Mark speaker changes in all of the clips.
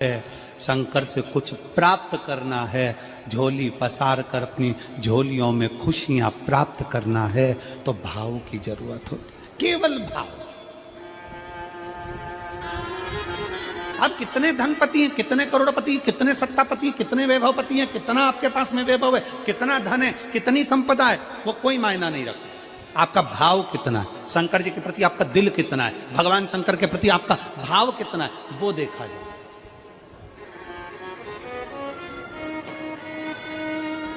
Speaker 1: है, शंकर से कुछ प्राप्त करना है, झोली पसार कर अपनी झोलियों में खुशियां प्राप्त करना है, तो भाव की जरूरत होती है, केवल भाव। आप कितने धनपति हैं, कितने करोड़पति, कितने सत्तापति, कितने वैभवपति हैं, कितना आपके पास में वैभव है, कितना धन है, कितनी संपदा है, वो कोई मायना नहीं रखता। आपका भाव कितना है, शंकर जी के प्रति आपका दिल कितना है, भगवान शंकर के प्रति आपका भाव कितना है, वो देखा जाए।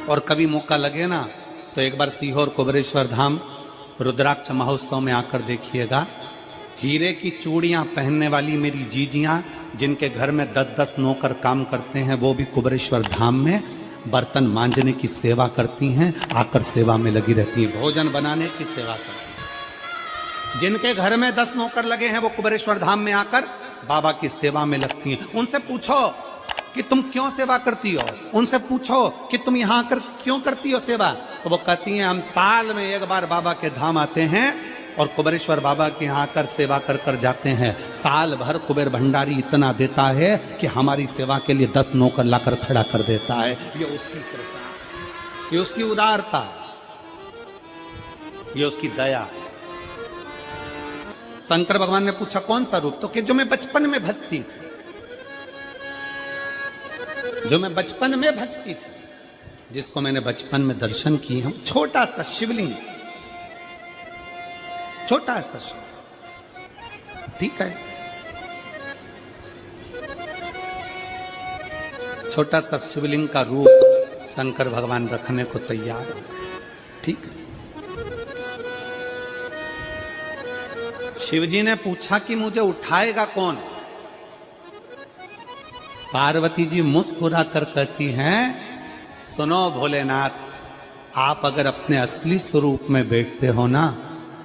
Speaker 1: और कभी मौका लगे ना तो एक बार सीहोर कुबेरेश्वर धाम रुद्राक्ष महोत्सव में आकर देखिएगा। हीरे की चूड़ियां पहनने वाली मेरी जीजियां, जिनके घर में 10-10 नौकर काम करते हैं, वो भी कुबेरेश्वर धाम में बर्तन मांजने की सेवा करती हैं, आकर सेवा में लगी रहती हैं, भोजन बनाने की सेवा करती हैं। जिनके घर में 10 नौकर लगे हैं, वो कुबेरेश्वर धाम में आकर बाबा की सेवा में लगती हैं। उनसे पूछो कि तुम क्यों सेवा करती हो, उनसे पूछो कि तुम यहां आकर क्यों करती हो सेवा, तो वो कहती हैं हम साल में एक बार बाबा के धाम आते हैं और कुबेरेश्वर बाबा के यहाँ आकर सेवा कर कर जाते हैं। साल भर कुबेर भंडारी इतना देता है कि हमारी सेवा के लिए 10 नौकर लाकर खड़ा कर देता है। ये उसकी कृपा, ये उसकी उदारता, ये उसकी दया। शंकर भगवान ने पूछा कौन सा रूप, तो कि जो मैं बचपन में भजती थी, जो मैं बचपन में भजती थी, जिसको मैंने बचपन में दर्शन किए हैं, छोटा सा शिवलिंग, छोटा सा शिवलिंग, ठीक है, छोटा सा शिवलिंग का रूप शंकर भगवान रखने को तैयार है, ठीक है। शिवजी ने पूछा कि मुझे उठाएगा कौन। पार्वती जी मुस्कुरा कर कहती हैं, सुनो भोलेनाथ, आप अगर अपने असली स्वरूप में बैठते हो ना,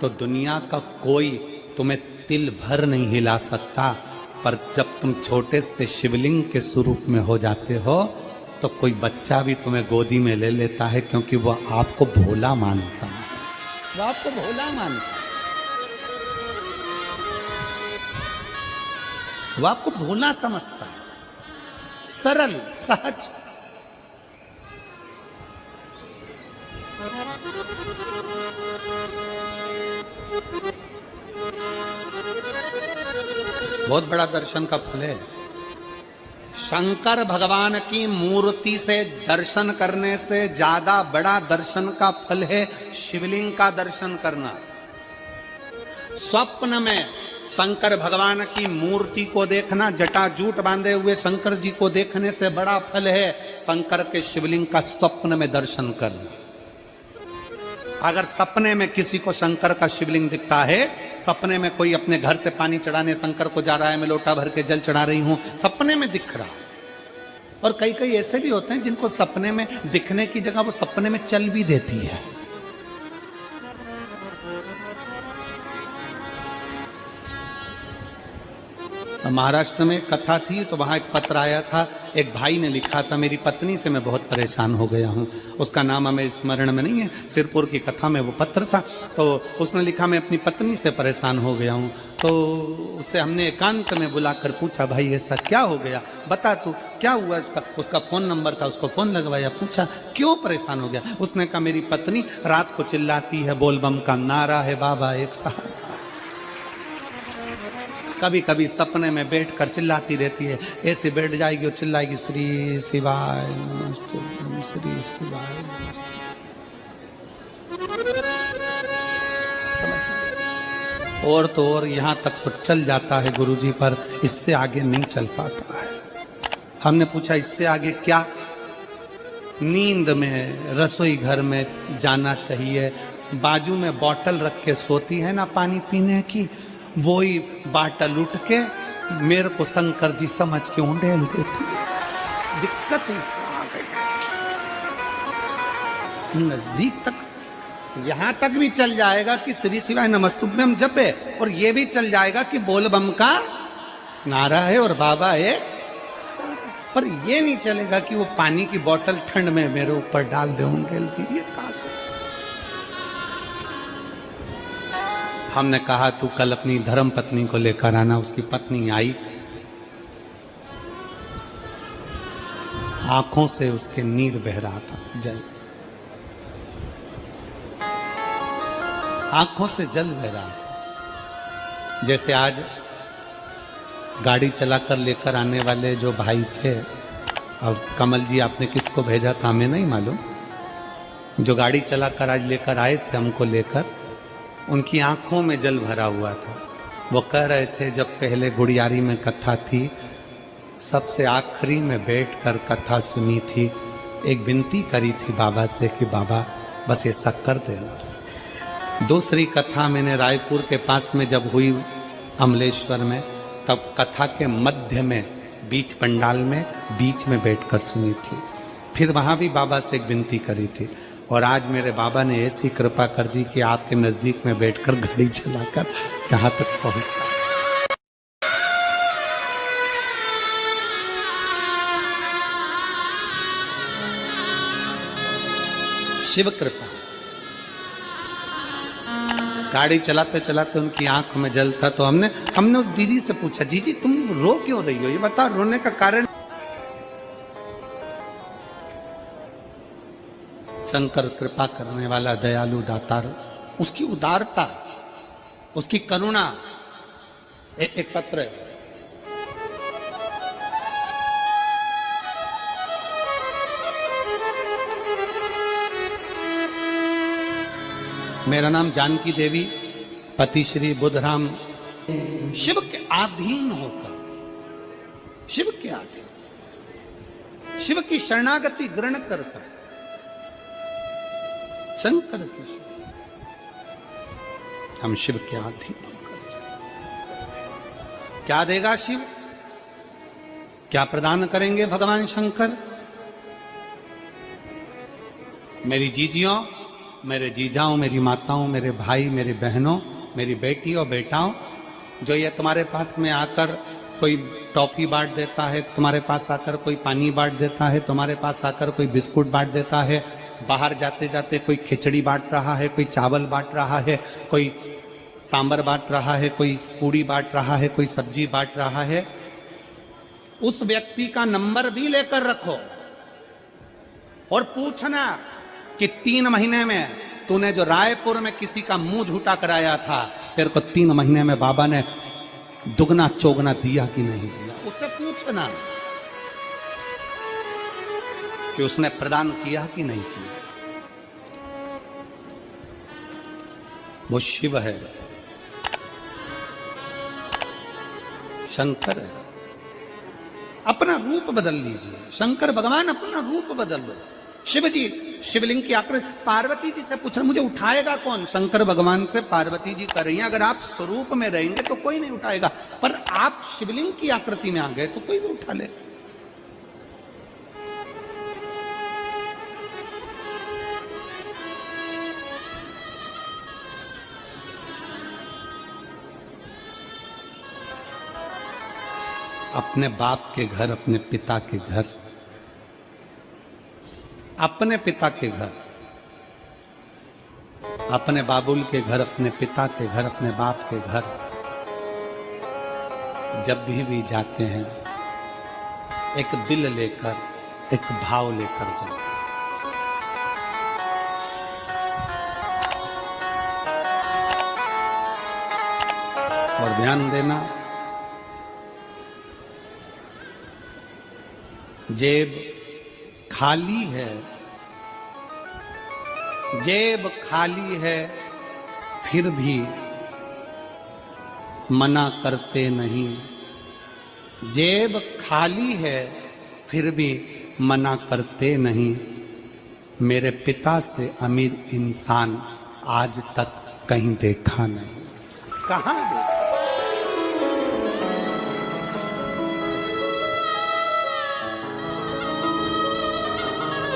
Speaker 1: तो दुनिया का कोई तुम्हें तिल भर नहीं हिला सकता, पर जब तुम छोटे से शिवलिंग के स्वरूप में हो जाते हो, तो कोई बच्चा भी तुम्हें गोदी में ले लेता है, क्योंकि वह आपको भोला मानता है, वह आपको भोला मानता है, वह आपको भोला समझता है, सरल सहज। बहुत बड़ा दर्शन का फल है। शंकर भगवान की मूर्ति से दर्शन करने से ज्यादा बड़ा दर्शन का फल है शिवलिंग का दर्शन करना। स्वप्न में शंकर भगवान की मूर्ति को देखना, जटाजूट बांधे हुए शंकर जी को देखने से बड़ा फल है शंकर के शिवलिंग का स्वप्न में दर्शन करना। अगर सपने में किसी को शंकर का शिवलिंग दिखता है, सपने में कोई अपने घर से पानी चढ़ाने शंकर को जा रहा है, मैं लोटा भर के जल चढ़ा रही हूं, सपने में दिख रहा। और कई कई ऐसे भी होते हैं जिनको सपने में दिखने की जगह वो सपने में चल भी देती है। महाराष्ट्र में कथा थी, तो वहां एक पत्र आया था, एक भाई ने लिखा था, मेरी पत्नी से मैं बहुत परेशान हो गया हूं। उसका नाम हमें स्मरण में नहीं है, सिरपुर की कथा में वो पत्र था। तो उसने लिखा मैं अपनी पत्नी से परेशान हो गया हूं। तो उससे हमने एकांत में बुलाकर पूछा, भाई ऐसा क्या हो गया, बता तू क्या हुआ। उसका फोन नंबर था, उसको फोन लगवाया, पूछा क्यों परेशान हो गया। उसने कहा मेरी पत्नी रात को चिल्लाती है, बोलबम का नारा है बाबा एक सहारा। कभी कभी सपने में बैठकर चिल्लाती रहती है, ऐसे बैठ जाएगी और चिल्लाएगी श्री शिवाय नमस्ते, श्री शिवाय नमस्ते। और तो और यहां तक तो चल जाता है गुरुजी, पर इससे आगे नहीं चल पाता है। हमने पूछा इससे आगे क्या। नींद में रसोई घर में जाना चाहिए, बाजू में बोतल रख के सोती है ना पानी पीने की, वही बाटल उठ के मेरे को शंकर जी समझ के उंडेल देती है। दिक्कत आ गई नजदीक तक, यहां तक भी चल जाएगा कि श्री शिवाय नमस्तुभ्यम जप है, और ये भी चल जाएगा कि बोलबम का नारा है और बाबा है, पर ये नहीं चलेगा कि वो पानी की बोतल ठंड में मेरे ऊपर डाल दे उंडेल दी। ये कहां से। हमने कहा तू कल अपनी धर्म पत्नी को लेकर आना। उसकी पत्नी आई, आंखों से उसके नीर बह रहा था, जल, आंखों से जल बह रहा था। जैसे आज गाड़ी चलाकर लेकर आने वाले जो भाई थे, अब कमल जी आपने किसको भेजा था हमें नहीं मालूम, जो गाड़ी चलाकर आज लेकर आए थे हमको लेकर, उनकी आंखों में जल भरा हुआ था। वो कह रहे थे जब पहले गुड़ियारी में कथा थी, सबसे आखिरी में बैठकर कथा सुनी थी, एक विनती करी थी बाबा से कि बाबा बस ऐसा कर देना। दूसरी कथा मैंने रायपुर के पास में जब हुई अमलेश्वर में, तब कथा के मध्य में बीच पंडाल में बीच में बैठकर सुनी थी। फिर वहां भी बाबा से एक विनती करी थी, और आज मेरे बाबा ने ऐसी कृपा कर दी कि आपके नजदीक में बैठकर गाड़ी चलाकर यहां तक पहुंचा। शिव कृपा। गाड़ी चलाते चलाते उनकी आंख में जल था, तो हमने उस दीदी से पूछा, जीजी तुम रो क्यों रही हो, ये बताओ रोने का कारण। शंकर कृपा करने वाला दयालु दातार, उसकी उदारता, उसकी करुणा। एक पत्र है, मेरा नाम जानकी देवी, पति श्री बुधराम, शिव के अधीन होकर, शिव के अधीन, शिव की शरणागति ग्रहण करकर, शंकर की, हम शिव के अधीन होकर क्या देगा शिव, क्या प्रदान करेंगे भगवान शंकर। मेरी जीजियों, मेरे जीजाओं, मेरी माताओं, मेरे भाई, मेरी बहनों, मेरी बेटी और बेटाओं, जो ये तुम्हारे पास में आकर कोई टॉफी बांट देता है, तुम्हारे पास आकर कोई पानी बांट देता है, तुम्हारे पास आकर कोई बिस्कुट बांट देता है, बाहर जाते जाते कोई खिचड़ी बांट रहा है, कोई चावल बांट रहा है, कोई सांबर बांट रहा है, कोई पूड़ी बांट रहा है, कोई सब्जी बांट रहा है, उस व्यक्ति का नंबर भी लेकर रखो और पूछना कि 3 महीने में तूने जो रायपुर में किसी का मुंह झूठा कराया था, तेरे को 3 महीने में बाबा ने दुगना चौगना दिया कि नहीं दिया। उससे पूछना कि उसने प्रदान किया कि नहीं किया। वो शिव है, शंकर है। अपना रूप बदल लीजिए, शंकर भगवान अपना रूप बदल लो। शिव जी शिवलिंग की आकृति, पार्वती जी से पूछ रहे मुझे उठाएगा कौन, शंकर भगवान से पार्वती जी कर रही हैं, अगर आप स्वरूप में रहेंगे तो कोई नहीं उठाएगा, पर आप शिवलिंग की आकृति में आ गए तो कोई भी उठा ले। अपने बाप के घर, अपने पिता के घर, अपने पिता के घर, अपने बाबुल के घर, अपने पिता के घर, अपने बाप के घर जब भी जाते हैं, एक दिल लेकर, एक भाव लेकर जाओ। और ध्यान देना, जेब खाली है, जेब खाली है, फिर भी मना करते नहीं। जेब खाली है, फिर भी मना करते नहीं। मेरे पिता से अमीर इंसान आज तक कहीं देखा नहीं। कहां देखा?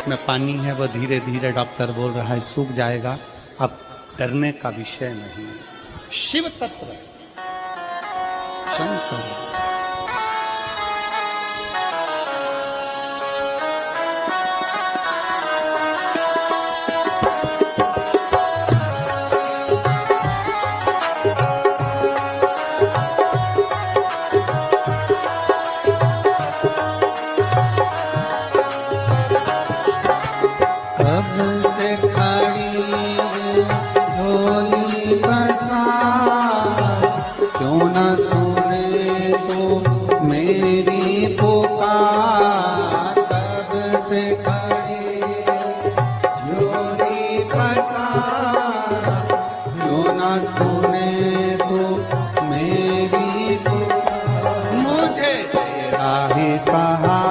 Speaker 1: में पानी है, वो धीरे धीरे डॉक्टर बोल रहा है सूख जाएगा, अब डरने का विषय नहीं है। शिव तत्व शंकर। ताहि सहाय